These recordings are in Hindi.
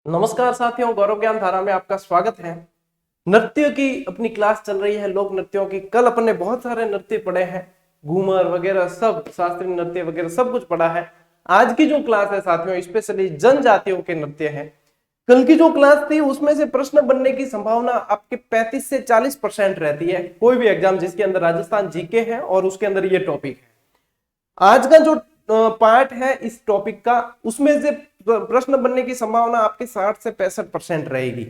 नमस्कार साथियों, गौरव ज्ञान धारा में आपका स्वागत है। नृत्य की अपनी क्लास चल रही है, लोक नृत्यों की। कल अपन ने बहुत सारे नृत्य पढ़े हैं, घूमर वगैरह सब, शास्त्रीय नृत्य वगैरह सब कुछ पढ़ा है। आज की जो क्लास है साथियों, स्पेशली जनजातियों के नृत्य है। कल की जो क्लास थी उसमें से प्रश्न बनने की संभावना आपके 35 से 40% रहती है। कोई भी एग्जाम जिसके अंदर राजस्थान जीके है और उसके अंदर ये टॉपिक है। आज का जो पार्ट है इस टॉपिक का, उसमें से प्रश्न बनने की संभावना आपके 60 से 65% रहेगी।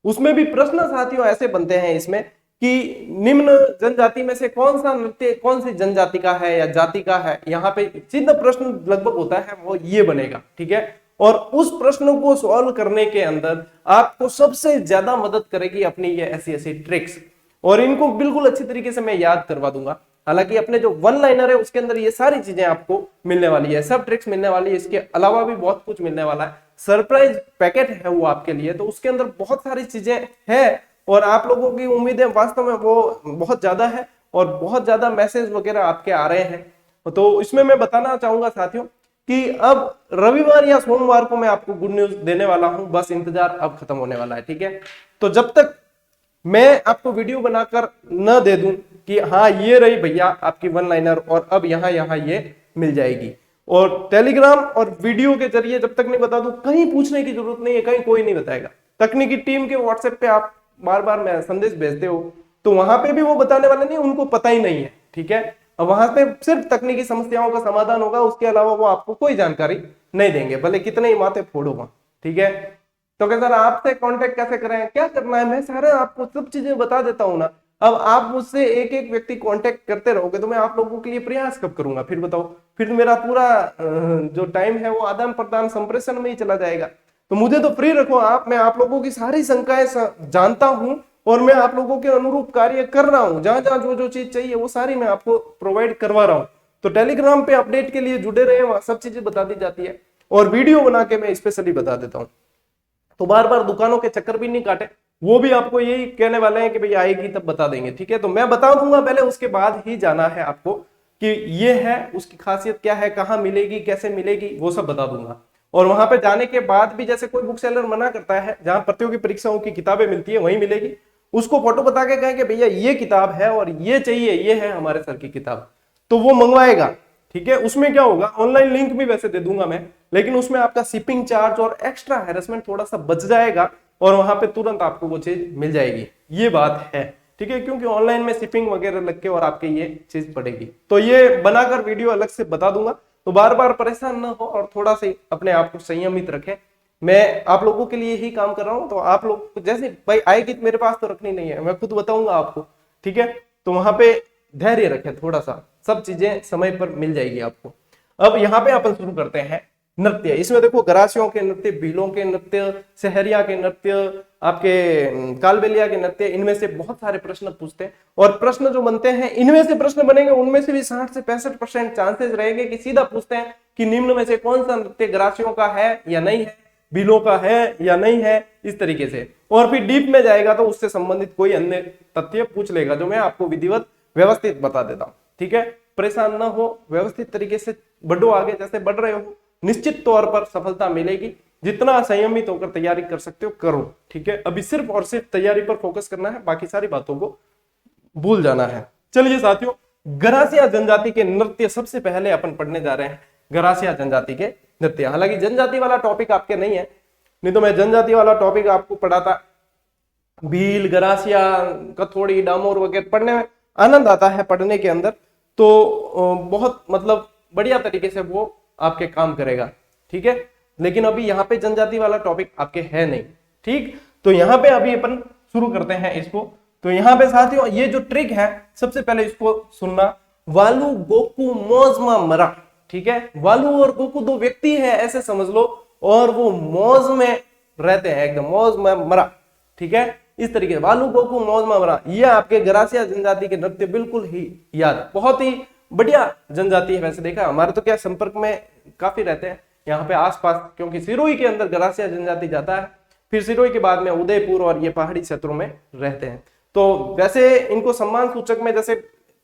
उसमें भी प्रश्न साथियों ऐसे बनते हैं इसमें कि निम्न जनजाति में से कौन सा नृत्य कौन सी जनजाति का है या जाति का है। यहाँ पे सीधा प्रश्न लगभग होता है वो ये बनेगा, ठीक है। और उस प्रश्न को सॉल्व करने के अंदर आपको सबसे ज्यादा मदद करेगी अपनी ये ऐसी ऐसी ट्रिक्स, और इनको बिल्कुल अच्छी तरीके से मैं याद करवा दूंगा। हालांकि अपने जो वन लाइनर है उसके अंदर ये सारी चीजें आपको मिलने वाली है, सब ट्रिक्स मिलने वाली है। इसके अलावा भी बहुत कुछ मिलने वाला है, सरप्राइज पैकेट है वो आपके लिए, तो उसके अंदर बहुत सारी चीजें हैं और आप लोगों की उम्मीदें वास्तव में वो बहुत ज्यादा है और बहुत ज्यादा मैसेज वगैरह आपके आ रहे हैं। तो इसमें मैं बताना चाहूंगा साथियों कि अब रविवार या सोमवार को मैं आपको गुड न्यूज देने वाला हूं, बस इंतजार अब खत्म होने वाला है, ठीक है। तो जब तक मैं आपको वीडियो बनाकर न दे दूं कि हाँ ये रही भैया आपकी वन लाइनर और अब यहाँ यहाँ ये मिल जाएगी, और टेलीग्राम और वीडियो के जरिए जब तक नहीं बता दूं, कहीं पूछने की जरूरत नहीं है, कहीं कोई नहीं बताएगा। तकनीकी टीम के व्हाट्सएप पे आप बार बार मैं संदेश भेजते हो तो वहां पे भी वो बताने वाले नहीं, उनको पता ही नहीं है, ठीक है। अब वहां पे सिर्फ तकनीकी समस्याओं का समाधान होगा, उसके अलावा वो आपको कोई जानकारी नहीं देंगे, भले कितने ही माथे फोड़ो वहां, ठीक है। तो क्या सर आपसे कांटेक्ट कैसे करें, क्या करना है, मैं सारा आपको सब चीजें बता देता हूं ना। अब आप मुझसे एक एक व्यक्ति कांटेक्ट करते रहोगे तो मैं आप लोगों के लिए प्रयास कब करूंगा, फिर बताओ। फिर मेरा पूरा जो टाइम है वो आदान प्रदान संप्रेषण में ही चला जाएगा। तो मुझे तो फ्री रखो आप, मैं आप लोगों की सारी शंकाएं जानता हूं और मैं आप लोगों के अनुरूप कार्य कर रहा हूं। जहां जहां जो जो चीज चाहिए वो सारी मैं आपको प्रोवाइड करवा रहा हूं। तो टेलीग्राम पे अपडेट के लिए जुड़े रहे, वहां सब चीजें बता दी जाती है और वीडियो बना के मैं स्पेशली बता देता हूँ। तो बार बार दुकानों के चक्कर भी नहीं काटे, वो भी आपको यही कहने वाले हैं कि भाई आएगी तब बता देंगे, ठीक है। तो मैं बता दूंगा पहले, उसके बाद ही जाना है आपको कि ये है, उसकी खासियत क्या है, कहाँ मिलेगी, कैसे मिलेगी, वो सब बता दूंगा। और वहां पे जाने के बाद भी जैसे कोई बुक सेलर मना करता है, जहां प्रतियोगी परीक्षाओं की किताबें मिलती है वहीं मिलेगी, उसको फोटो बता के कहेंगे भैया ये किताब है और ये चाहिए, ये है हमारे सर की किताब, तो वो मंगवाएगा, ठीक है। उसमें क्या होगा, ऑनलाइन लिंक भी वैसे दे दूंगा मैं, लेकिन उसमें आपका शिपिंग चार्ज और एक्स्ट्रा हैरेसमेंट थोड़ा सा बच जाएगा और वहां पे तुरंत आपको वो चीज मिल जाएगी, ये बात है, ठीक है। क्योंकि ऑनलाइन में शिपिंग वगैरह लग के और आपके ये चीज पड़ेगी, तो ये बनाकर वीडियो अलग से बता दूंगा। तो बार बार परेशान ना हो और थोड़ा सा अपने आप को संयमित रखें। मैं आप लोगों के लिए ही काम कर रहा हूं, तो आप लोग जैसे भाई आएगी तो मेरे पास तो रखनी नहीं है, मैं खुद बताऊंगा आपको, ठीक है। तो वहां पे धैर्य रखें थोड़ा सा, सब चीजें समय पर मिल जाएगी आपको। अब यहाँ पे अपन शुरू करते हैं नृत्य। इसमें देखो गरासियों के नृत्य, भीलों के नृत्य, सहरिया के नृत्य, आपके कालबेलिया के नृत्य, इनमें से बहुत सारे प्रश्न पूछते हैं और प्रश्न जो बनते हैं इनमें से प्रश्न बनेंगे, उनमें से भी 60 से 65% चांसेस रहेंगे कि सीधा पूछते हैं कि निम्न में से कौन सा नृत्य गरासियों का है या नहीं है, भीलों का है या नहीं है, इस तरीके से। और फिर डीप में जाएगा तो उससे संबंधित कोई अन्य तथ्य पूछ लेगा जो मैं आपको विधिवत व्यवस्थित बता देता हूं, ठीक है। परेशान ना हो, व्यवस्थित तरीके से बढ़ो आगे, जैसे बढ़ रहे हो निश्चित तौर पर सफलता मिलेगी। जितना संयमित होकर तैयारी कर सकते हो करो, ठीक है। अभी सिर्फ और सिर्फ तैयारी पर फोकस करना है, बाकी सारी बातों को भूल जाना है। चलिए साथियों, गरासिया जनजाति के नृत्य सबसे पहले अपन पढ़ने जा रहे हैं, गरासिया जनजाति के नृत्य। हालांकि जनजाति वाला टॉपिक आपके नहीं है, नहीं तो मैं जनजाति वाला टॉपिक आपको पढ़ाता। भील, गरासिया, कथोड़ी, डामोर वगैरह पढ़ने में आनंद आता है, पढ़ने के अंदर तो बहुत मतलब बढ़िया तरीके से वो आपके काम करेगा, ठीक है। लेकिन अभी यहाँ पे जनजाति वाला टॉपिक आपके है नहीं, ठीक। तो यहाँ पे अभी अपन शुरू करते हैं इसको। तो यहाँ पे साथियों ये जो ट्रिक है, सबसे पहले इसको सुनना। वालू गोकू मौज मरा, ठीक है। वालू और गोकू दो व्यक्ति है ऐसे समझ लो, और वो मौज में रहते हैं, एकदम मौज में मरा, ठीक है। इस तरीके से वालू गोकू मौज में मरा, ये आपके गरासिया जनजाति के नृत्य बिल्कुल ही याद, बहुत ही बढ़िया जनजाति है। वैसे देखा हमारे तो क्या संपर्क में काफी रहते हैं यहाँ पे आसपास, क्योंकि सिरोही के अंदर गरासिया जनजाति जाता है, फिर सिरोही के बाद में उदयपुर और ये पहाड़ी क्षेत्रों में रहते हैं। तो वैसे इनको सम्मान सूचक में, जैसे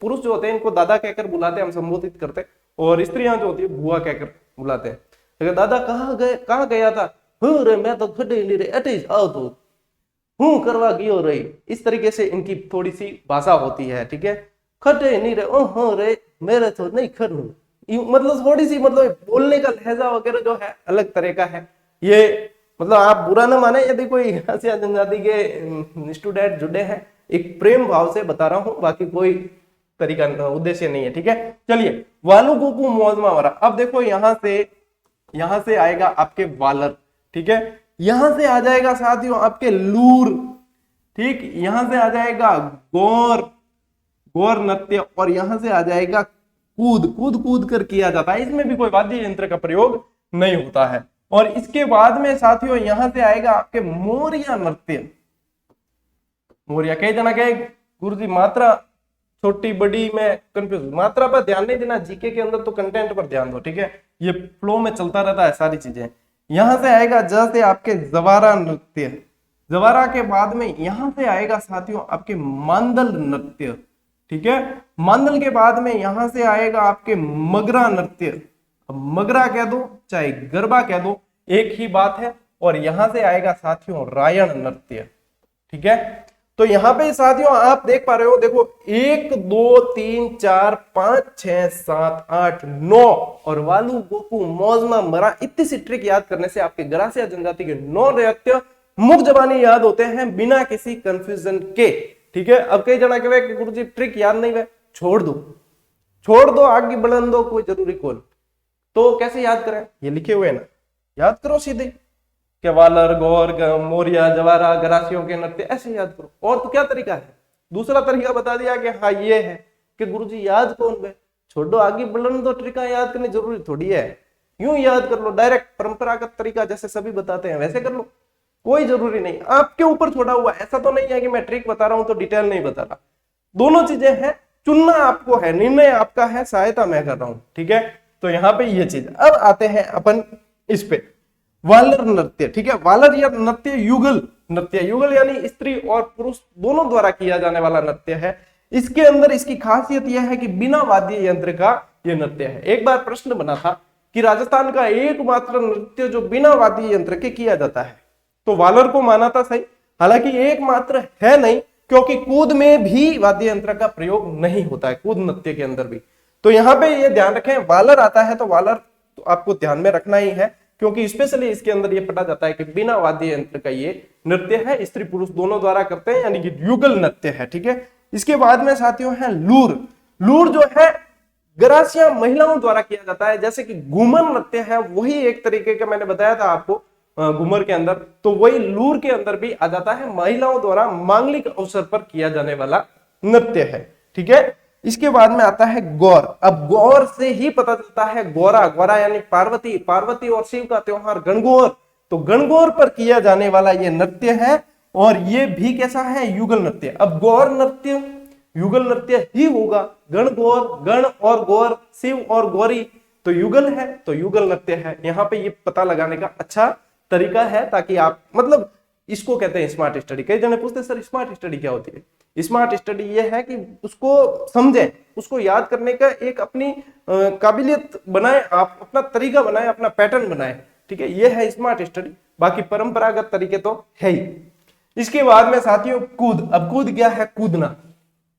पुरुष जो होते हैं इनको दादा कहकर बुलाते हैं, हम संबोधित करते हैं, और स्त्रियां जो होती है बुआ कहकर बुलाते हैं। अगर दादा कहाँ गया था, हूँ रे मैं तो खड़े नहीं रे अटे आओ तो हूँ करवा गियो रे, इस तरीके से इनकी थोड़ी सी भाषा होती है। ठीक है, खड़े नहीं रे ओ हो रे मेरे तो नहीं खड़ू, मतलब थोड़ी सी मतलब बोलने का लहजा वगैरह जो है अलग तरह का है। ये मतलब आप बुरा ना माने यदि कोई आसिया जनजाति के स्टूडेंट जुड़े हैं, एक प्रेम भाव से बता रहा हूं, बाकी कोई तरीका उद्देश्य नहीं है। ठीक है, चलिए वालू कुकू मौजमा वरा। अब देखो यहां से आएगा आपके वालर। ठीक है, यहां से आ जाएगा साथियों आपके लूर। ठीक, यहां से आ जाएगा गौर, गौर नृत्य, और यहां से आ जाएगा कूद, कूद कूद कर किया जाता है, इसमें भी कोई वाद्य यंत्र का प्रयोग नहीं होता है। और इसके बाद में साथियों यहां से आएगा आपके मोरिया नृत्य। मोरिया कई जना कहे गुरु जी मात्रा छोटी बड़ी में कंफ्यूज, मात्रा पर ध्यान नहीं देना, जीके के अंदर तो कंटेंट पर ध्यान दो। ठीक है, ये फ्लो में चलता रहता है सारी चीजें। यहां से आएगा ज से आपके जवारा नृत्य, जवारा के बाद में यहां से आएगा साथियों आपके मांदल नृत्य। ठीक है, मांदल के बाद में यहां से आएगा आपके मगरा नृत्य। अब मगरा कह दो चाहे गरबा कह दो एक ही बात है। और यहां से आएगा साथियों रायण नृत्य। ठीक है, तो यहां पे साथियों आप देख पा रहे हो, देखो 1 2 3 4 5 6 7 8 9 और वालू गोकू मौजमा मरा, इतनी सी ट्रिक याद करने से आपके गरासिया जनजाति के 9 नृत्य मुख जबानी याद होते हैं बिना किसी कंफ्यूजन के। ठीक है, अब कई जना कहे कि गुरुजी ट्रिक याद नहीं है, छोड़ दो आगे बढ़न दो, कोई जरूरी कौन। तो कैसे याद करें, ये लिखे हुए है ना, याद करो सीधे कि वालर गौर मोरिया जवारा गरासियों के नृत्य, ऐसे याद करो। और तो क्या तरीका है, दूसरा तरीका बता दिया कि हाँ ये है कि गुरुजी याद कौन बे, छोड़ो आगे बढ़न दो, ट्रिका याद करनी जरूरी थोड़ी है, यूं याद कर लो डायरेक्ट परंपरागत तरीका जैसे सभी बताते हैं वैसे कर लो, कोई जरूरी नहीं, आपके ऊपर छोड़ा हुआ। ऐसा तो नहीं है कि मैं ट्रिक बता रहा हूं तो डिटेल नहीं बता रहा, दोनों चीजें हैं, चुनना आपको है, निर्णय आपका है, सहायता मैं कर रहा हूं। ठीक है, तो यहां पे ये चीज। अब आते हैं अपन इस पे वालर नृत्य। ठीक है, वालर या नृत्य युगल नृत्य, युगल यानी स्त्री और पुरुष दोनों द्वारा किया जाने वाला नृत्य है। इसके अंदर इसकी खासियत यह है कि बिना वाद्य यंत्र का यह नृत्य है। एक बार प्रश्न बना था कि राजस्थान का एकमात्र नृत्य जो बिना वाद्य यंत्र के किया जाता है, तो वालर को माना था सही, हालांकि एकमात्र है नहीं, क्योंकि कूद में भी वाद्य यंत्र का प्रयोग नहीं होता है, कूद नृत्य के अंदर भी। तो यहाँ पे ये ध्यान रखें, वालर आता है तो वालर तो आपको ध्यान में रखना ही है, क्योंकि स्पेशली इसके अंदर ये पता जाता है कि बिना वाद्य यंत्र का ये नृत्य है, स्त्री पुरुष दोनों द्वारा करते हैं, यानी कि युगल नृत्य है। ठीक है, इसके बाद में साथियों है लूर। लूर जो है गरासिया महिलाओं द्वारा किया जाता है, जैसे कि घूमर नृत्य है वही एक तरीके का मैंने बताया था आपको घूमर के अंदर, तो वही लूर के अंदर भी आ जाता है, महिलाओं द्वारा मांगलिक अवसर पर किया जाने वाला नृत्य है। ठीक है, इसके बाद में आता है गौर। अब गौर से ही पता चलता है गौरा, गौरा यानी पार्वती, पार्वती और शिव का त्योहार गणगौर, तो गणगौर पर किया जाने वाला ये नृत्य है, और ये भी कैसा है, युगल नृत्य। अब गौर नृत्य युगल नृत्य ही होगा, गणगौर, गण और गौर, शिव और गौरी, तो युगल है तो युगल नृत्य है। यहाँ पे ये पता लगाने का अच्छा तरीका है, ताकि आप मतलब इसको कहते हैं स्मार्ट स्टडी। कई जने पूछते हैं सर स्मार्ट स्टडी क्या होती है। स्मार्ट स्टडी ये है कि उसको समझें, उसको याद करने का एक अपनी काबिलियत बनाए, आप अपना तरीका बनाए, अपना पैटर्न बनाए। ठीक है, ये है स्मार्ट स्टडी, बाकी परंपरागत तरीके तो है ही। इसके बाद में साथियों कूद। अब कूद क्या है, कूदना,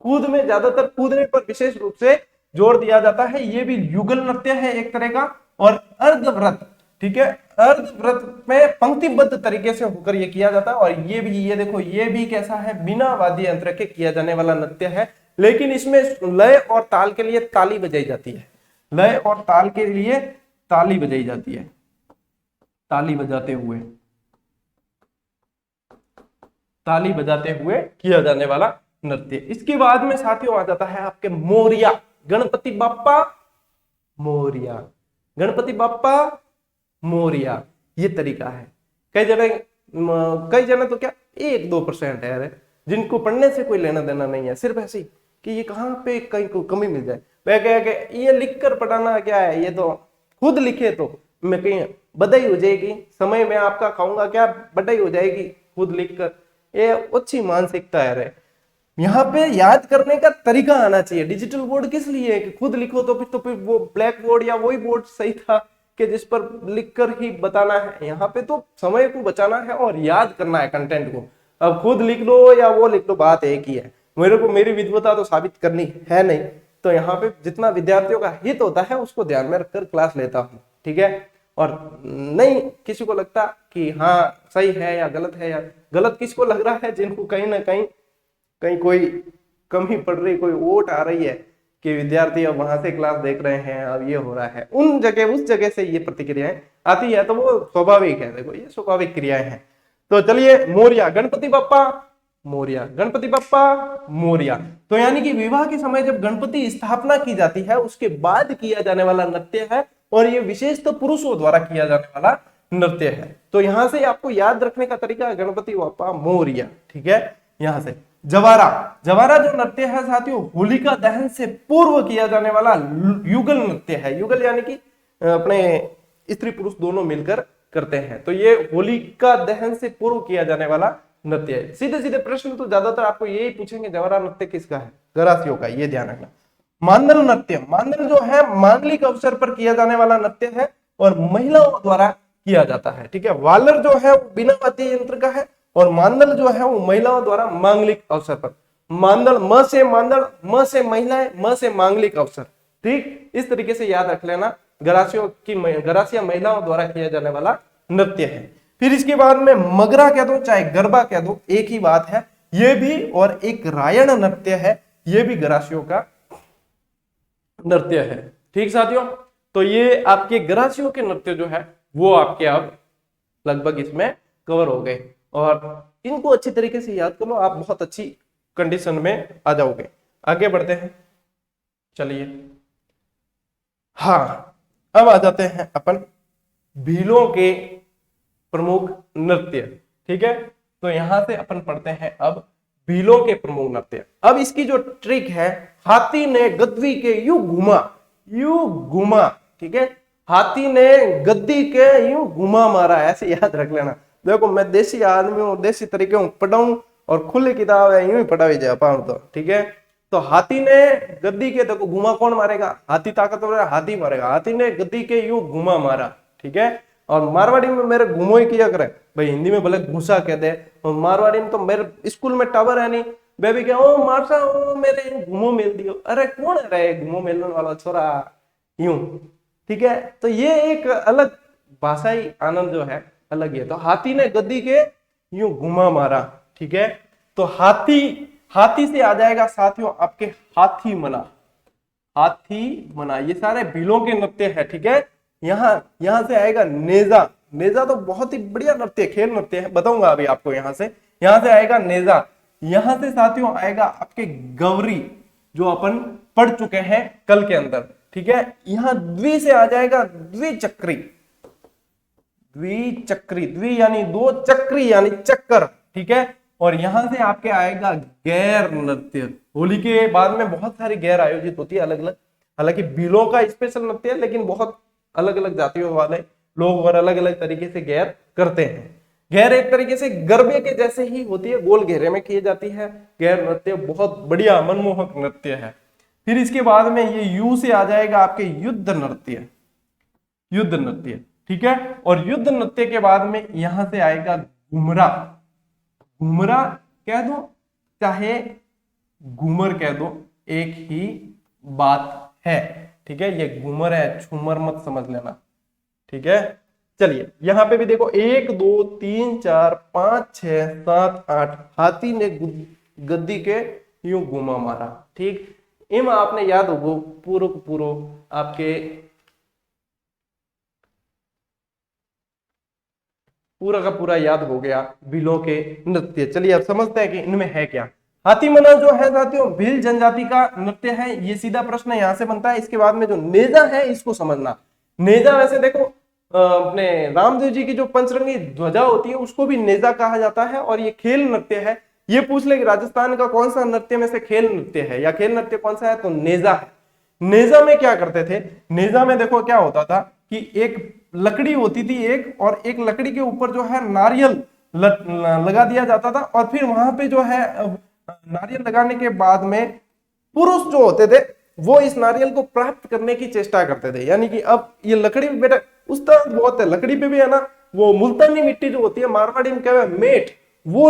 कूद में ज्यादातर कूदने पर विशेष रूप से जोर दिया जाता है, ये भी युगल नृत्य है एक तरह का। और अर्धव्रत, ठीक है, अर्धव्रत में पंक्तिबद्ध तरीके से होकर ये किया जाता है, और ये भी, ये देखो ये भी कैसा है, बिना वाद्य यंत्र के किया जाने वाला नृत्य है, लेकिन इसमें लय और ताल के लिए ताली बजाई जाती है, लय और ताल के लिए ताली बजाई जाती है, ताली बजाते हुए, ताली बजाते हुए किया जाने वाला नृत्य। इसके बाद में साथियों आ जाता है आपके मोरिया, गणपति बाप्पा मोरिया, गणपति बाप्पा मोरिया, ये तरीका है। कई जने तो क्या 1-2% है जिनको पढ़ने से कोई लेना देना नहीं है, सिर्फ ऐसे कि ये कहाँ पे कहीं को कमी मिल जाए, वह कह ये लिख कर पढ़ाना क्या है, ये तो खुद लिखे तो मैं कहीं बधाई हो जाएगी, समय में आपका खाऊंगा क्या, बधाई हो जाएगी खुद लिख कर, ये अच्छी मानसिकता है रे। यहाँ पे याद करने का तरीका आना चाहिए। डिजिटल बोर्ड किस लिए है कि खुद लिखो, तो फिर वो ब्लैक बोर्ड या वही बोर्ड सही था कि जिस पर लिखकर ही बताना है। यहाँ पे तो समय को बचाना है और याद करना है कंटेंट को। अब खुद लिख लो या वो लिख लो, बात एक ही है। मेरे को मेरी विद्वता तो साबित करनी है नहीं, तो यहाँ पे जितना विद्यार्थियों का हित होता है उसको ध्यान में रखकर क्लास लेता हूँ, ठीक है। और नहीं किसी को लगता कि हाँ सही है या गलत है, या गलत किसको लग रहा है, जिनको कहीं ना कहीं कोई कमी पड़ रही, कोई वोट आ रही है कि विद्यार्थी अब वहां से क्लास देख रहे हैं, अब ये हो रहा है, उस जगह से ये प्रतिक्रियाएं आती है, तो वो स्वाभाविक है। देखो ये स्वाभाविक क्रियाएं हैं। तो चलिए, मोरिया, गणपति बप्पा मोरिया, गणपति बप्पा मोरिया। तो यानी कि विवाह के समय जब गणपति स्थापना की जाती है उसके बाद किया जाने वाला नृत्य है, और ये विशेषतः पुरुषों द्वारा किया जाने वाला नृत्य है। तो यहां से आपको याद रखने का तरीका है गणपति बप्पा मोरिया, ठीक है। यहां से जवारा, जवारा जो नृत्य है साथियों, होलिका दहन से पूर्व किया जाने वाला युगल नृत्य है। युगल यानी कि अपने स्त्री पुरुष दोनों मिलकर करते हैं। तो ये होलिका दहन से पूर्व किया जाने वाला नृत्य है। सीधे सीधे प्रश्न तो ज्यादातर आपको यही पूछेंगे, जवारा नृत्य किसका है? गरासियों का, ये ध्यान रखना। मांदल नृत्य, मांदल जो है मांगलिक अवसर पर किया जाने वाला नृत्य है और महिलाओं द्वारा किया जाता है, ठीक है। वालर जो है वो बिना वाद्य यंत्र का है, और मांदल जो है वो महिलाओं द्वारा मांगलिक अवसर पर। मांदल, म से मांदल, म से महिलाएं, म से मांगलिक अवसर, ठीक। इस तरीके से याद रख लेना, गरासिया महिलाओं द्वारा किया जाने वाला नृत्य है। फिर इसके बाद में मगरा कह दो चाहे गरबा कह दो, एक ही बात है। ये भी और एक रायण नृत्य है, ये भी गरासियों का नृत्य है, ठीक साथियों। तो ये आपके गरासियों के नृत्य जो है वो आपके अब लगभग इसमें कवर हो गए, और इनको अच्छी तरीके से याद कर लो, आप बहुत अच्छी कंडीशन में आ जाओगे। आगे बढ़ते हैं, चलिए। हाँ, अब आ जाते हैं अपन भीलों के प्रमुख नृत्य, ठीक है। तो यहां से अपन पढ़ते हैं अब भीलों के प्रमुख नृत्य। अब इसकी जो ट्रिक है, हाथी ने गद्दी के यूं घुमा, ठीक है। हाथी ने गद्दी के यूं घुमा मारा, ऐसे याद रख लेना। देखो मैं देसी आदमी हूं, देसी तरीके हूं पढ़ाऊं, और खुली किताब है यूं ही पढ़ाई जा पाऊं, तो ठीक है। तो हाथी ने गद्दी के, देखो घुमा कौन मारेगा? हाथी ताकतवर है, हाथी मारेगा। हाथी ने गद्दी के यूं घुमा मारा, ठीक है। और मारवाड़ी में मेरे घुमो ही किया करे भाई, हिंदी में भले घुसा कह दे, और मारवाड़ी में तो मेरे स्कूल में टावर है नहीं, बेबी क्या ओ मारसा ओ मेरे घुमो मिल दियो, अरे कौन है रे घुमो मिलने वाला छोरा, यूं, ठीक है। तो ये एक अलग भाषाई आनंद जो है अलग है। तो हाथी ने गद्दी के यूं घुमा मारा, ठीक है। तो हाथी से आ जाएगा साथियों आपके हाथी मना, ये सारे भीलों के नृत्य है, ठीक है। यहां से आएगा नेजा, नेजा तो बहुत ही बढ़िया नृत्य, खेल नृत्य है, बताऊंगा अभी आपको। यहां से आएगा नेजा। यहां से साथियों आएगा आपके गौरी, जो अपन पढ़ चुके हैं कल के अंदर, ठीक है। यहां द्वि से आ जाएगा द्विचक्री, द्वि यानी दो, चक्री यानी चक्कर, ठीक है। और यहां से आपके आएगा गैर नृत्य। होली के बाद में बहुत सारी गैर आयोजित होती है अलग अलग, हालांकि भीलों का स्पेशल नृत्य है, लेकिन बहुत अलग अलग जातियों वाले लोग और अलग अलग तरीके से गैर करते हैं। गैर एक तरीके से गरबे के जैसे ही होती है, गोल घेरे में की जाती है गैर नृत्य, बहुत बढ़िया मनमोहक नृत्य है। फिर इसके बाद में ये यू से आ जाएगा आपके युद्ध नृत्य, ठीक है। और युद्ध नृत्य के बाद में यहां से आएगा घुमरा कह दो चाहे घूमर कह दो, एक ही बात है, ठीक है। ये घूमर है, झूमर मत समझ लेना, ठीक है। चलिए यहां पे भी देखो 1 2 3 4 5 6 7 8, हाथी ने गद्दी के यूं घुमा मारा, ठीक। इम आपने याद होगो पूरो आपके पूरा का पूरा याद हो गया भीलों के नृत्य। चलिए अब समझते हैं कि इनमें है क्या। हाथी मना जो है साथियों भील जनजाति का नृत्य है, ये सीधा प्रश्न यहां से बनता है। इसके बाद में जो नेजा है इसको समझना। नेजा वैसे देखो अपने रामदेव जी की जो पंचरंगी ध्वजा होती है उसको भी नेजा कहा जाता है, और ये खेल नृत्य है। ये पूछ ले कि राजस्थान का कौन सा नृत्य में से खेल नृत्य है या खेल नृत्य कौन सा है, तो नेजा है। नेजा में क्या करते थे, नेजा में देखो क्या होता था कि एक लकड़ी होती थी एक, और एक लकड़ी के ऊपर जो है नारियल लगा दिया जाता था, और फिर वहां पे जो है नारियल लगाने के बाद में पुरुष जो होते थे वो इस नारियल को प्राप्त करने की चेष्टा करते थे। यानी कि अब ये लकड़ी बेटा उस्ताद बहुत है। लकड़ी पे भी है ना वो मुल्तानी मिट्टी जो होती है, मारवाड़ी में क्या है मेट, वो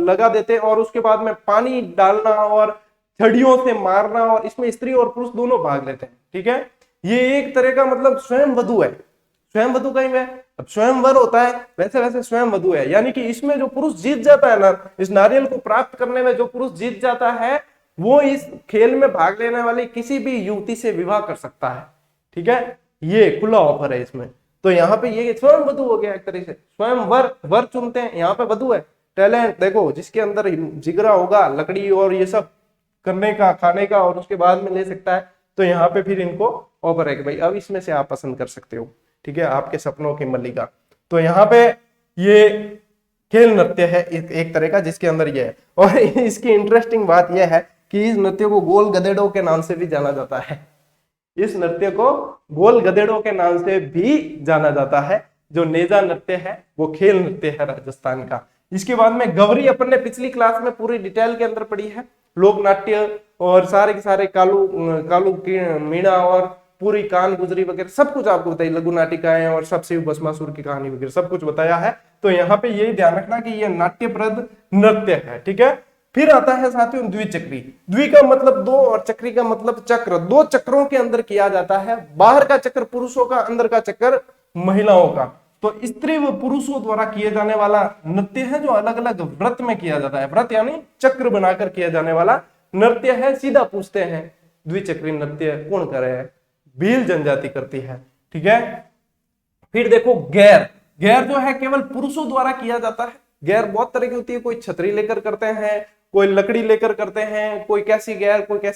लगा देते हैं और उसके बाद में पानी डालना और छड़ियों से मारना, और इसमें स्त्री और पुरुष दोनों भाग लेते हैं। ठीक है, ये एक तरह का मतलब स्वयं वधु है। स्वयं वधु कहीं है, अब स्वयंवर होता है वैसे वैसे स्वयं वधु है, यानी कि इसमें जो पुरुष जीत जाता है ना, इस नारियल को प्राप्त करने में जो पुरुष जीत जाता है, वो इस खेल में भाग लेने वाली किसी भी युवती से विवाह कर सकता है। ठीक है, ये खुला ऑफर है इसमें। तो यहाँ पे ये स्वयं वधु हो गया एक तरह से, स्वयं वर चुनते हैं, यहाँ पे वधु है। टैलेंट देखो, जिसके अंदर जिगरा होगा लकड़ी और ये सब करने का, खाने का, और उसके बाद में ले सकता है। तो यहाँ पे फिर इनको ऑफर है कि भाई अब इसमें से आप पसंद कर सकते हो। ठीक है, आपके सपनों की मल्लिका। तो यहाँ पे ये खेल नृत्य है एक तरह का, जिसके अंदर ये है। और इसकी इंटरेस्टिंग बात यह है कि इस नृत्य को गोल गधेड़ों के नाम से भी जाना जाता है। इस नृत्य को गोल गधेड़ों के नाम से भी जाना जाता है। जो नेजा नृत्य है वो खेल नृत्य है राजस्थान का। इसके बाद में गवरी अपन ने पिछली क्लास में पूरी डिटेल के अंदर पढ़ी है। लोक नाट्य और सारे के सारे कालू की मीणा और पूरी कान गुजरी वगैरह सब कुछ आपको बताई, लघु नाटिकाएं और सब शिव भस्मासुर की कहानी वगैरह सब कुछ बताया है। तो यहाँ पे ये ध्यान रखना कि ये नाट्यप्रद नृत्य है। ठीक है, फिर आता है साथियों द्विचक्री। द्वि का मतलब दो और चक्री का मतलब चक्र। दो चक्रों के अंदर किया जाता है। बाहर का चक्र पुरुषों का, अंदर का चक्र महिलाओं का। तो स्त्री व पुरुषों द्वारा किए जाने वाला नृत्य है जो अलग अलग व्रत में किया जाता है। व्रत यानी चक्र बनाकर किया जाने वाला नृत्य है। सीधा पूछते हैं द्विचक्री नृत्य कौन करे है? भील जनजाति करती है। ठीक है, फिर देखो गैर। गैर जो है केवल पुरुषों द्वारा किया जाता है। गैर बहुत तरह की होती है, कोई छतरी लेकर करते हैं, कोई लकड़ी लेकर करते हैं, कोई कैसी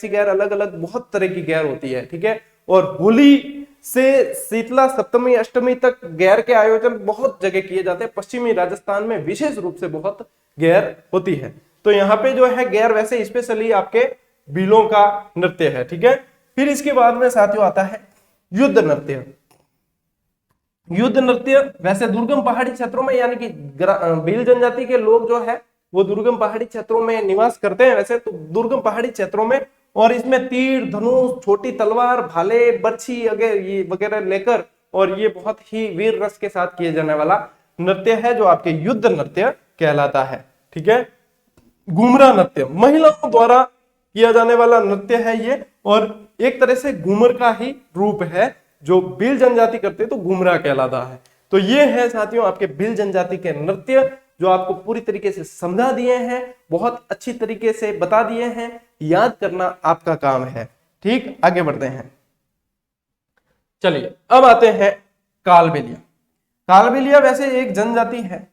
गैर, अलग अलग बहुत तरह की गैर होती है। ठीक है, और होली से शीतला सप्तमी अष्टमी तक गैर के आयोजन बहुत जगह किए जाते हैं। पश्चिमी राजस्थान में विशेष रूप से बहुत गैर होती है। तो यहाँ पे जो है गैर वैसे स्पेशली आपके भीलों का नृत्य है। ठीक है, फिर इसके बाद में साथियों आता है युद्ध नृत्य। युद्ध नृत्य वैसे दुर्गम पहाड़ी क्षेत्रों में, यानी कि भील जनजाति के लोग जो है वो दुर्गम पहाड़ी क्षेत्रों में निवास करते हैं वैसे तो, दुर्गम पहाड़ी क्षेत्रों में। और इसमें तीर, धनुष, छोटी तलवार, भाले, बर्छी वगैरह लेकर, और ये बहुत ही वीर रस के साथ किए जाने वाला नृत्य है जो आपके युद्ध नृत्य कहलाता है। ठीक है, घूमरा नृत्य महिलाओं द्वारा किया जाने वाला नृत्य है ये, और एक तरह से घूमर का ही रूप है। जो भील जनजाति करते तो घूमरा कहलाता है। तो ये है साथियों आपके भील जनजाति के नृत्य, जो आपको पूरी तरीके से समझा दिए हैं, बहुत अच्छी तरीके से बता दिए हैं। याद करना आपका काम है। ठीक, आगे बढ़ते हैं। चलिए अब आते हैं कालबेलिया। कालबेलिया वैसे एक जनजाति है।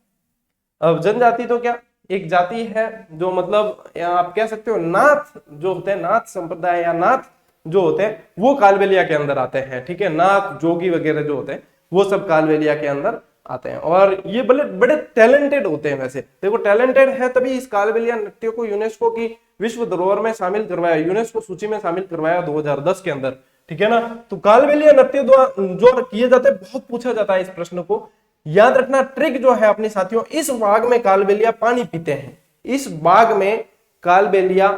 अब जनजाति तो क्या, एक जाति है जो मतलब आप कह सकते हो नाथ जो होते हैं, नाथ संप्रदाय या नाथ जो होते हैं वो कालबेलिया के अंदर आते हैं। ठीक है, नाथ जोगी वगैरह जो होते हैं वो सब कालबेलिया के अंदर आते हैं। और ये बड़े बड़े टैलेंटेड होते हैं। वैसे देखो टैलेंटेड है तभी इस कालबेलिया नृत्य को यूनेस्को की विश्व धरोहर में शामिल करवाया, यूनेस्को सूची में शामिल करवाया 2010 के अंदर। ठीक है ना, तो कालबेलिया नृत्य जो किए जाते हैं, बहुत पूछा जाता है इस प्रश्न को। याद रखना ट्रिक जो है अपने साथियों, इस बाग में कालबेलिया पानी पीते हैं। इस बाग में कालबेलिया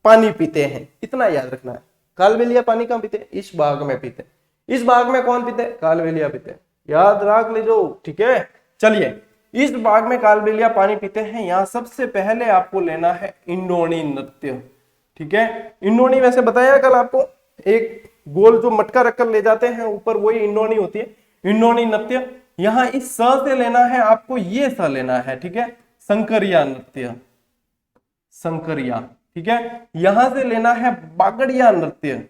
पानी पीते हैं, इतना याद रखना है। कालबेलिया पानी कहां पीते हैं? इस बाग में पीते हैं। इस बाग में कौन पीते हैं? कालबेलिया पीते हैं, याद रख लीजो। ठीक है, चलिए इस बाग में कालबेलिया पानी पीते हैं। यहां सबसे पहले आपको लेना है इंडोनी नृत्य। ठीक है, इंडोनी वैसे बताया कल आपको, एक गोल जो मटका रखकर ले जाते हैं ऊपर, वही इंडोनी होती है। इंडोनी नृत्य यहां इस स से लेना है आपको, ये स लेना है। ठीक है, संकरिया नृत्य, संकरिया। ठीक है, यहां से लेना है बागड़िया नृत्य,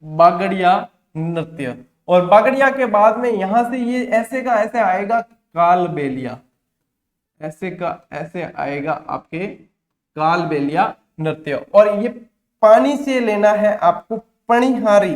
बागड़िया नृत्य। और बागड़िया के बाद में यहां से ये ऐसे का ऐसे आएगा कालबेलिया, ऐसे का ऐसे आएगा आपके कालबेलिया नृत्य। और ये पानी से लेना है आपको पणिहारी,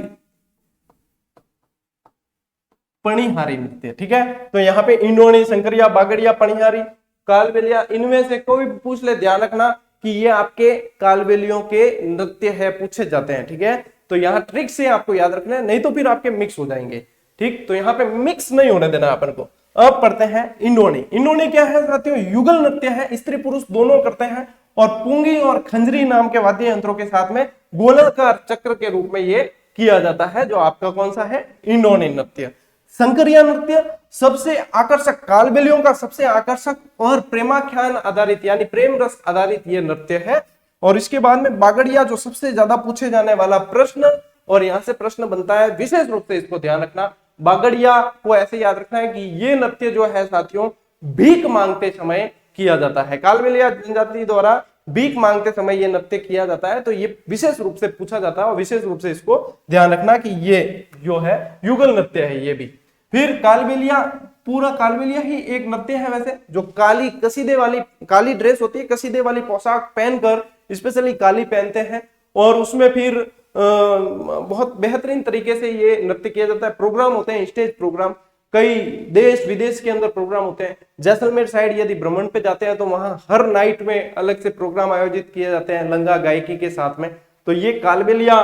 पणिहारी नृत्य। ठीक है, तो यहाँ पे इंडोनी, संकरिया, बागड़िया, पणिहारी, कालबेलिया, इनमें से कोई भी पूछ ले, ध्यान रखना कि ये आपके कालबेलियों के नृत्य है, पूछे जाते हैं। ठीक है, तो यहाँ ट्रिक से आपको याद रखना है, नहीं तो फिर आपके मिक्स हो जाएंगे। ठीक, तो यहाँ पे मिक्स नहीं होने देना अपन को। अब पढ़ते हैं इंडोनी। इंडोनी क्या है साथियों? युगल नृत्य है, स्त्री पुरुष दोनों करते हैं। और पुंगी और खंजरी नाम के वाद्य यंत्रों के साथ में गोलाकार चक्र के रूप में ये किया जाता है, जो आपका कौन सा है, इंडोनी नृत्य। शंकरिया नृत्य सबसे आकर्षक, कालबेलियों का सबसे आकर्षक और प्रेमाख्यान आधारित यानी प्रेम रस आधारित ये नृत्य है। और इसके बाद में बागड़िया, जो सबसे ज्यादा पूछे जाने वाला प्रश्न, और यहां से प्रश्न बनता है, विशेष रूप से इसको ध्यान रखना, बागड़िया को ऐसे याद रखना है कि ये नृत्य जो है साथियों भीख मांगते समय किया जाता है। कालबेलिया जनजाति द्वारा भीख मांगते समय ये नृत्य किया जाता है, तो ये विशेष रूप से पूछा जाता है और विशेष रूप से इसको ध्यान रखना कि ये जो है युगल नृत्य है ये भी। फिर कालबेलिया, पूरा कालबेलिया ही एक नृत्य है वैसे, जो काली कसीदे वाली, काली ड्रेस होती है, कसीदे वाली पोशाक पहनकर, स्पेशली काली पहनते हैं, और उसमें फिर बहुत बेहतरीन तरीके से ये नृत्य किया जाता है। प्रोग्राम होते हैं, स्टेज प्रोग्राम, कई देश विदेश के अंदर प्रोग्राम होते हैं। जैसलमेर साइड यदि भ्रमण पे जाते हैं तो वहां हर नाइट में अलग से प्रोग्राम आयोजित किए जाते हैं लंगा गायकी के साथ में। तो ये कालबेलिया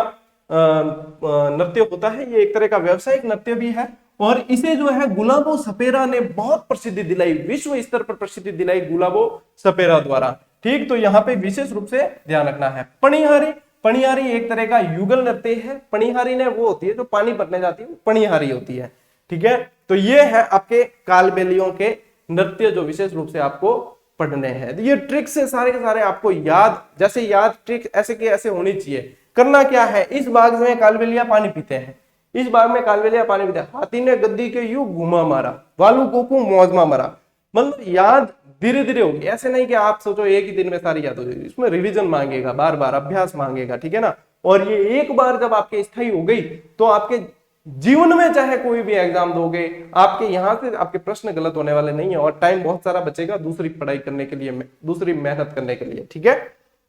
नृत्य होता है, ये एक तरह का व्यवसायिक नृत्य भी है। और इसे जो है गुलाबो सपेरा ने बहुत प्रसिद्धि दिलाई, विश्व स्तर पर प्रसिद्धि दिलाई गुलाबो सपेरा द्वारा। ठीक, तो यहाँ पे विशेष रूप से ध्यान रखना है। पणिहारी, पणिहारी एक तरह का युगल नृत्य है। पणिहारी ने वो होती है जो पानी भरने जाती है, पणिहारी होती है। ठीक है, तो ये है आपके कालबेलियों के नृत्य जो विशेष रूप से आपको पढ़ने हैं। ये ट्रिक्स से सारे के सारे आपको याद, जैसे याद ट्रिक ऐसे के ऐसे होनी चाहिए। करना क्या है, इस बाग में कालबेलिया पानी पीते हैं, इस बाग में कालबेलिया पानी पीते हैं, हाथी ने गद्दी के यूं घुमा मारा, वालू कोकू मौजमा मरा। मतलब याद धीरे धीरे होगी, ऐसे नहीं कि आप सोचो एक ही दिन में सारी याद हो जाएगी। इसमें रिवीजन मांगेगा, बार बार अभ्यास मांगेगा, ठीक है ना। और ये एक बार जब आपके स्थायी हो गई तो आपके जीवन में चाहे कोई भी एग्जाम दोगे, आपके यहां से आपके प्रश्न गलत होने वाले नहीं है, और टाइम बहुत सारा बचेगा दूसरी पढ़ाई करने के लिए, दूसरी मेहनत करने के लिए। ठीक है,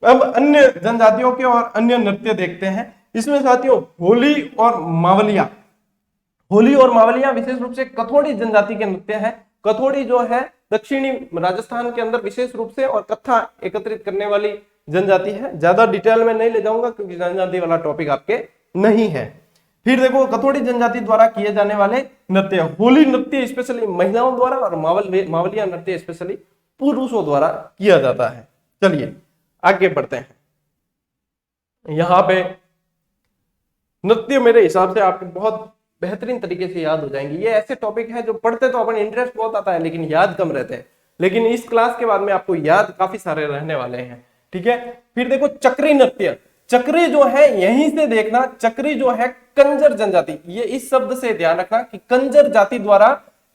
अब अन्य जनजातियों के और अन्य नृत्य देखते हैं। इसमें साथियों होली और मावलिया, होली और मावलिया विशेष रूप से कथोड़ी जनजाति के नृत्य है। कथोड़ी जो है दक्षिणी राजस्थान के अंदर विशेष रूप से और कथा एकत्रित करने वाली जनजाति है। ज्यादा डिटेल में नहीं ले जाऊंगा क्योंकि जनजाति वाला टॉपिक आपके नहीं है। फिर देखो कथोड़ी जनजाति द्वारा किए जाने वाले नृत्य, होली नृत्य स्पेशली महिलाओं द्वारा और मावलिया नृत्य स्पेशली पुरुषों द्वारा किया जाता है। चलिए आगे बढ़ते हैं। यहाँ पे नृत्य मेरे हिसाब से आपके बहुत बेहतरीन तरीके से याद हो जाएंगे। ये ऐसे टॉपिक है जो पढ़ते तो अपन इंटरेस्ट बहुत आता है लेकिन याद कम रहते हैं, लेकिन इस क्लास के बाद में आपको याद काफी सारे रहने वाले हैं। ठीक है, फिर देखो चक्री नृत्य। चक्री जो है यहीं से देखना, चक्री जो है कंजर जनजाति, ये इस शब्द से ध्यान रखना कि कंजर जाति द्वारा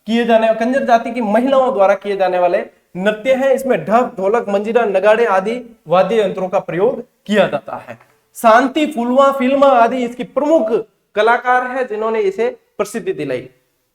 किए जाने, कंजर जाति की महिलाओं द्वारा किए जाने वाले नृत्य है। इसमें ढप, ढोलक, मंजीरा, नगाड़े आदि वाद्य यंत्रों का प्रयोग किया जाता है। शांति फुलवा फिल्मा आदि इसकी प्रमुख कलाकार है जिन्होंने इसे प्रसिद्धि दिलाई।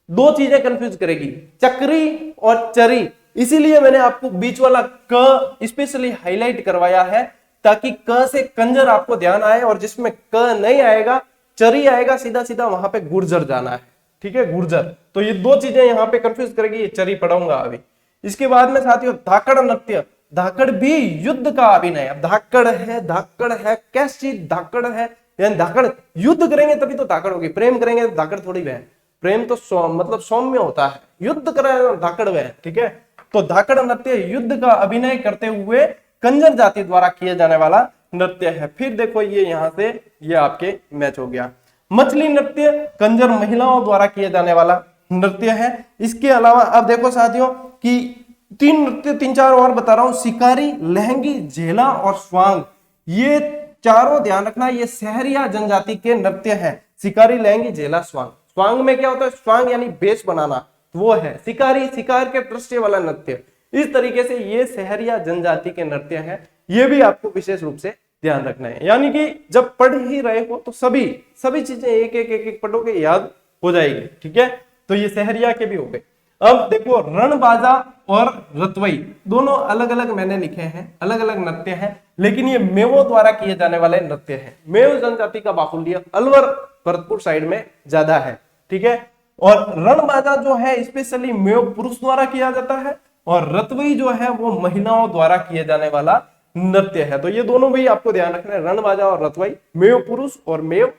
दो चीजें कंफ्यूज करेगी, चक्री और चरी, इसीलिए मैंने आपको बीच वाला क स्पेशली हाईलाइट करवाया है ताकि क से कंजर आपको ध्यान आए, और जिसमें क नहीं आएगा चरी आएगा, सीधा सीधा वहां पे गुर्जर जाना है। ठीक है, गुर्जर। तो ये दो चीजें यहाँ पे कंफ्यूज करेगी, ये चरी पढ़ाऊंगा अभी। इसके बाद में साथियों धाकड़ नृत्य। धाकड़ भी युद्ध का अभिनय। अब धाकड़ है कैसी चीज, धाकड़ है यानी धाकड़ युद्ध करेंगे तभी तो धाकड़ होगी, प्रेम करेंगे तो धाकड़ थोड़ी वह, प्रेम तो मतलब सौम्य होता है, युद्ध करे धाकड़ वह। ठीक है, तो धाकड़ नृत्य युद्ध का अभिनय करते हुए कंजर जाति द्वारा किया जाने वाला नृत्य है। फिर देखो ये यहाँ से ये आपके मैच हो गया। मछली नृत्य कंजर महिलाओं द्वारा किया जाने वाला नृत्य है। इसके अलावा अब देखो साथियों कि तीन नृत्य, तीन चार और बता रहा हूं, शिकारी, लहंगी, झेला और स्वांग। ये चारों ध्यान रखना, ये सहरिया जनजाति के नृत्य हैं। शिकारी, लहंगी, झेला, स्वांग। स्वांग में क्या होता है, स्वांग यानी बेच बनाना, वो है। शिकारी, शिकार के दृश्य वाला नृत्य। इस तरीके से ये सहरिया जनजाति के नृत्य हैं। ये भी आपको विशेष रूप से ध्यान रखना है, यानी कि जब पढ़ ही रहे हो तो सभी चीजें एक एक पढ़ोगे, याद हो जाएगी। ठीक है, तो ये सहरिया के भी हो गए। अब देखो रणबाजा और रतवई, दोनों अलग अलग मैंने लिखे हैं, अलग अलग नृत्य हैं, लेकिन ये मेवों द्वारा किए जाने वाले नृत्य हैं। मेव जनजाति का बाहुल्य अलवर भरतपुर साइड में ज्यादा है। ठीक है, और रणबाजा जो है स्पेशली मेव पुरुष द्वारा किया जाता है, और रतवई जो है वो महिलाओं द्वारा किए जाने वाला नृत्य है। तो ये दोनों भी आपको ध्यान रखना है, रणबाजा और रतवई, मेव पुरुष और मेव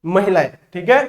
महिलाएं। ठीक है,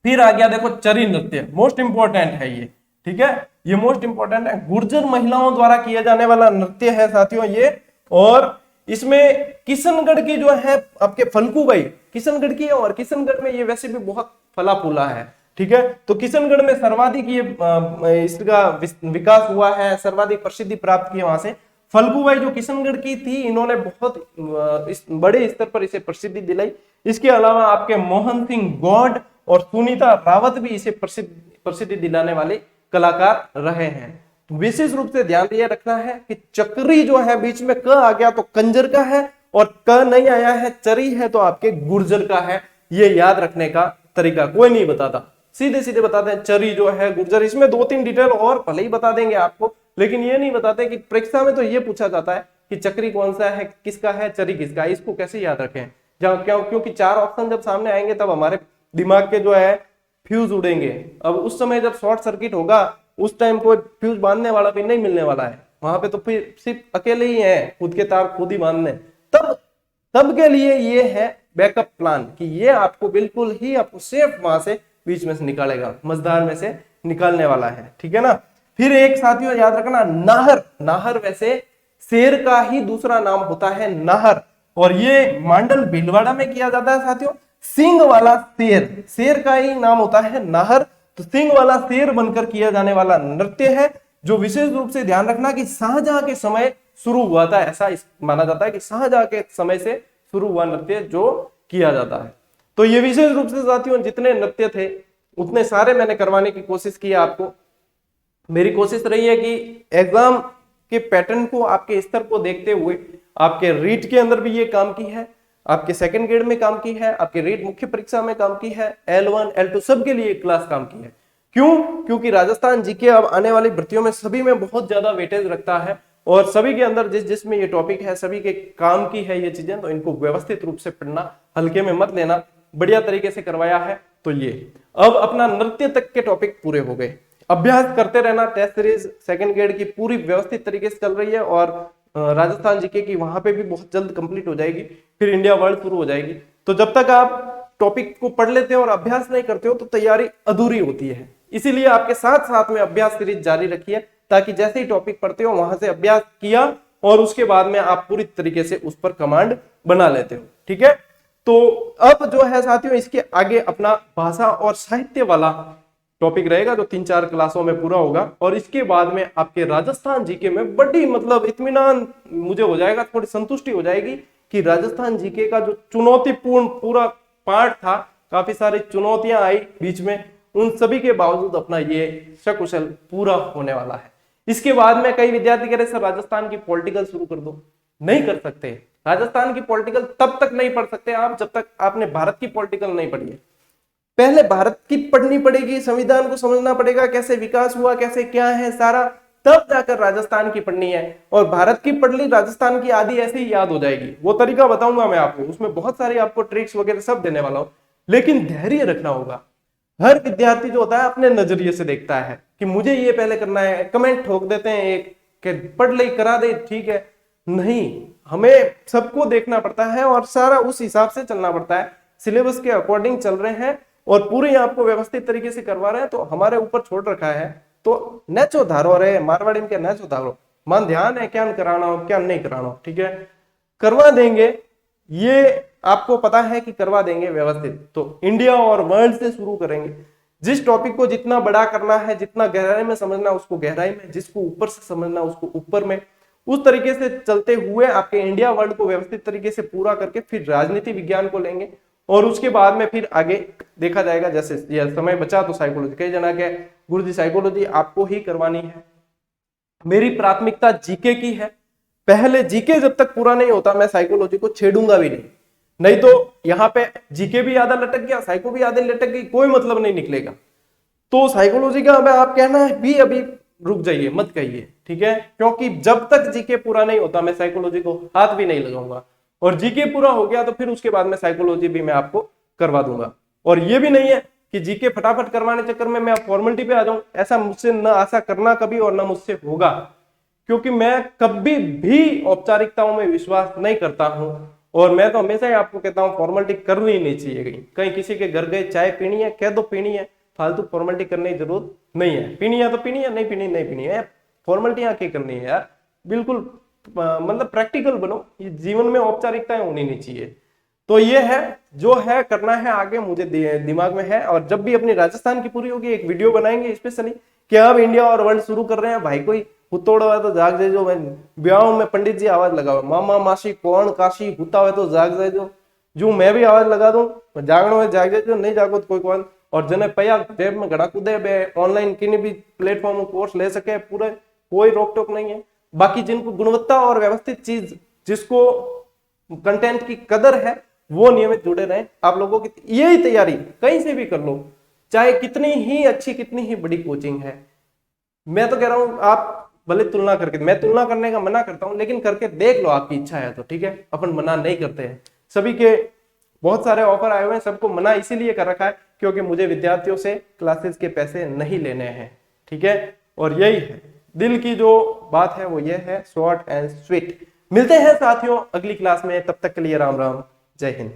फिर आ गया देखो चरी नृत्य, मोस्ट इंपोर्टेंट है ये। ठीक है, ये मोस्ट इंपोर्टेंट है, गुर्जर महिलाओं द्वारा किया जाने वाला नृत्य है साथियों ये। और इसमें किशनगढ़ की जो है आपके फल्गुबाई किशनगढ़ की है, और किशनगढ़ में ये वैसे भी बहुत फला फूला है, ठीक है। तो किशनगढ़ में सर्वाधिक ये इसका विकास हुआ है, सर्वाधिक प्रसिद्धि प्राप्त की वहां से। फल्गुबाई जो किशनगढ़ की थी, इन्होंने बहुत इस बड़े स्तर पर इसे प्रसिद्धि दिलाई। इसके अलावा आपके मोहन सिंह गौड़ और सुनीता रावत भी इसे प्रसिद्धि दिलाने वाले कलाकार रहे हैं। तो विशेष रूप से ध्यान ये रखना है कि चक्री जो है बीच में क आ गया तो कंजर का है, और क नहीं आया है चरी है तो आपके गुर्जर का है। ये याद रखने का तरीका कोई नहीं बताता, सीधे सीधे बताते हैं चरी जो है गुर्जर। इसमें 2-3 डिटेल और भले ही बता देंगे आपको, लेकिन ये नहीं बताते कि परीक्षा में तो ये पूछा जाता है कि चक्री कौन सा है, किसका है, चरी किसका है। इसको कैसे याद रखें, क्योंकि 4 ऑप्शन जब सामने आएंगे तब हमारे दिमाग के जो है फ्यूज उड़ेंगे। अब उस समय जब शॉर्ट सर्किट होगा उस टाइम कोई फ्यूज बांधने वाला भी नहीं मिलने वाला है, वहां पे तो फिर सिर्फ अकेले ही है खुद के तार खुद ही बांधने। तब के लिए ये है बैकअप प्लान कि ये आपको बिल्कुल ही आपको सेफ वहां से बीच में से निकालेगा, मझधार में से निकालने वाला है, ठीक है ना। फिर एक साथियों याद रखना, नाहर। नाहर वैसे शेर का ही दूसरा नाम होता है नाहर, और ये मांडल भीलवाड़ा में किया जाता है साथियों। सिंह वाला शेर, शेर का ही नाम होता है नाहर, तो सिंह वाला शेर बनकर किया जाने वाला नृत्य है, जो विशेष रूप से ध्यान रखना कि शाहजहां के समय शुरू हुआ था। ऐसा माना जाता है कि शाहजहां के समय से शुरू हुआ नृत्य जो किया जाता है। तो ये विशेष रूप से साथियों जितने नृत्य थे उतने सारे मैंने करवाने की कोशिश की है आपको। मेरी कोशिश रही है कि एग्जाम के पैटर्न को, आपके स्तर को देखते हुए आपके रीट के अंदर भी ये काम की है, आपके सेकंड ग्रेड में काम की है, आपके रीट मुख्य परीक्षा में काम की है, L1 L2 सबके लिए क्लास काम की है। क्यों? क्योंकि राजस्थान जीके अब आने वाली भर्तियों में सभी में बहुत ज्यादा वेटेज रखता है, और सभी के अंदर जिसमें ये टॉपिक है सभी के काम की है ये चीजें, तो इनको व्यवस्थित रूप से पढ़ना, हल्के में मत लेना, बढ़िया तरीके से करवाया है। तो ये अब अपना नृत्य तक के टॉपिक पूरे हो गए। अभ्यास करते रहना, टेस्ट सीरीज सेकंड ग्रेड की पूरी व्यवस्थित तरीके से चल रही है, और राजस्थान जीके की वहां पे भी बहुत जल्द कंप्लीट हो जाएगी, फिर इंडिया वर्ल्ड शुरू हो जाएगी। तो जब तक आप टॉपिक को पढ़ लेते हो और अभ्यास नहीं करते हो तो तैयारी अधूरी होती है। इसीलिए आपके साथ साथ में अभ्यास सीरीज जारी रखिए, ताकि जैसे ही टॉपिक पढ़ते हो वहां से अभ्यास किया और उसके बाद में आप पूरी तरीके से उस पर कमांड बना लेते हो, ठीक है। तो अब जो है साथियों इसके आगे अपना भाषा और साहित्य वाला टॉपिक रहेगा जो 3-4 क्लासों में पूरा होगा, और इसके बाद में आपके राजस्थान जीके में बड़ी मतलब इत्मीनान मुझे हो जाएगा, थोड़ी संतुष्टि हो जाएगी कि राजस्थान जीके का जो चुनौतीपूर्ण पूरा पार्ट था, काफी सारी चुनौतियां आई बीच में, उन सभी के बावजूद अपना ये सकुशल पूरा होने वाला है। इसके बाद में कई विद्यार्थी कह रहे सर राजस्थान की पॉलिटिकल शुरू कर दो। नहीं कर सकते, राजस्थान की पॉलिटिकल तब तक नहीं पढ़ सकते आप जब तक आपने भारत की पॉलिटिकल नहीं पढ़ी है। पहले भारत की पढ़नी पड़ेगी, संविधान को समझना पड़ेगा, कैसे विकास हुआ, कैसे क्या है सारा, तब जाकर राजस्थान की पढ़नी है। और भारत की पढ़ ली, राजस्थान की आधी ऐसे ही याद हो जाएगी। वो तरीका बताऊंगा मैं आपको, उसमें बहुत सारी आपको ट्रिक्स वगैरह सब देने वाला हूं, लेकिन धैर्य रखना होगा। हर विद्यार्थी जो होता है अपने नजरिए से देखता है कि मुझे ये पहले करना है, कमेंट ठोक देते हैं एक कि पढ़ ले करा दे, ठीक है। नहीं, हमें सबको देखना पड़ता है और सारा उस हिसाब से चलना पड़ता है। सिलेबस के अकॉर्डिंग चल रहे हैं और पूरे आपको व्यवस्थित तरीके से करवा रहे हैं, तो हमारे ऊपर छोड़ रखा है। तो नेचो धारो रे, मारवाड़ी में क्या नेचो धारो, मान ध्यान है क्या कराना हो क्या नहीं कराना हो, ठीक है, करवा देंगे, ये आपको पता है कि करवा देंगे व्यवस्थित। तो इंडिया और वर्ल्ड से शुरू करेंगे। जिस टॉपिक को जितना बड़ा करना है, जितना गहराई में समझना उसको गहराई में, जिसको ऊपर से समझना उसको ऊपर में, उस तरीके से चलते हुए आपके इंडिया वर्ल्ड को व्यवस्थित तरीके से पूरा करके फिर राजनीति विज्ञान को लेंगे, और उसके बाद में फिर आगे देखा जाएगा। जैसे यह समय बचा तो साइकोलॉजी, कई जना के गुरुजी साइकोलॉजी आपको ही करवानी है। मेरी प्राथमिकता जीके की है। पहले जीके जब तक पूरा नहीं होता मैं साइकोलॉजी को छेड़ूंगा भी नहीं तो यहाँ पे जीके भी आधा लटक गया, साइको भी आधा लटक गई, कोई मतलब नहीं निकलेगा। तो साइकोलॉजी का आप कहना है भी अभी रुक जाइए, मत कहिए, ठीक है, क्योंकि जब तक जीके पूरा नहीं होता मैं साइकोलॉजी को हाथ भी नहीं लगाऊंगा, और जीके पूरा हो गया तो फिर उसके बाद में साइकोलॉजी भी मैं आपको करवा दूंगा। और ये भी नहीं है कि जीके फटाफट करवाने चक्कर में मैं फॉर्मेलिटी पे आ जाऊं, ऐसा मुझसे न आशा करना कभी और ना मुझसे होगा, क्योंकि मैं कभी भी औपचारिकताओं में विश्वास नहीं करता हूं। और मैं तो हमेशा ही आपको कहता हूं फॉर्मेलिटी करनी ही नहीं चाहिए। कहीं किसी के घर गए चाय पीनी है कह दो पीनी है, फालतू फॉर्मेलिटी करने की जरूरत नहीं है। पीनी है तो पीनी है, नहीं पीनी नहीं पीनी है, फॉर्मेलिटी क्या करनी है यार, बिल्कुल मतलब प्रैक्टिकल बनो, ये जीवन में औपचारिकताएं होनी नहीं चाहिए। तो ये है जो है करना है आगे, मुझे दिमाग में है। और जब भी अपनी राजस्थान की पूरी होगी एक वीडियो बनाएंगे स्पेशली कि अब इंडिया और वर्ल्ड शुरू कर रहे हैं भाई, कोई हुतोड़ा हुआ तो जाग जाए जो, ब्याह में पंडित जी आवाज लगाओ, मामा मासी कौन काशी हुता हुआ तो जाग जाए जो मैं भी आवाज लगा दूं, जागनो है जाग जाए जो, नहीं जागो तो कोई कौन। और जने पया जेब में घड़ा कूदे बे ऑनलाइन किन्हीं भी प्लेटफॉर्म कोर्स ले सके पूरे, कोई रोक टोक नहीं है। बाकी जिनको गुणवत्ता और व्यवस्थित चीज, जिसको कंटेंट की कदर है, वो नियमित जुड़े रहें। आप लोगों की यही तैयारी कहीं से भी कर लो, चाहे कितनी ही अच्छी कितनी ही बड़ी कोचिंग है। मैं तो कह रहा हूं आप भले तुलना करके, मैं तुलना करने का मना करता हूं, लेकिन करके देख लो, आपकी इच्छा है तो ठीक है, अपन मना नहीं करते हैं। सभी के बहुत सारे ऑफर आए हुए हैं, सबको मना इसीलिए कर रखा है क्योंकि मुझे विद्यार्थियों से क्लासेस के पैसे नहीं लेने हैं, ठीक है। और यही है दिल की जो बात है, वो ये है, शॉर्ट एंड स्वीट। मिलते हैं साथियों अगली क्लास में, तब तक के लिए राम राम, जय हिंद।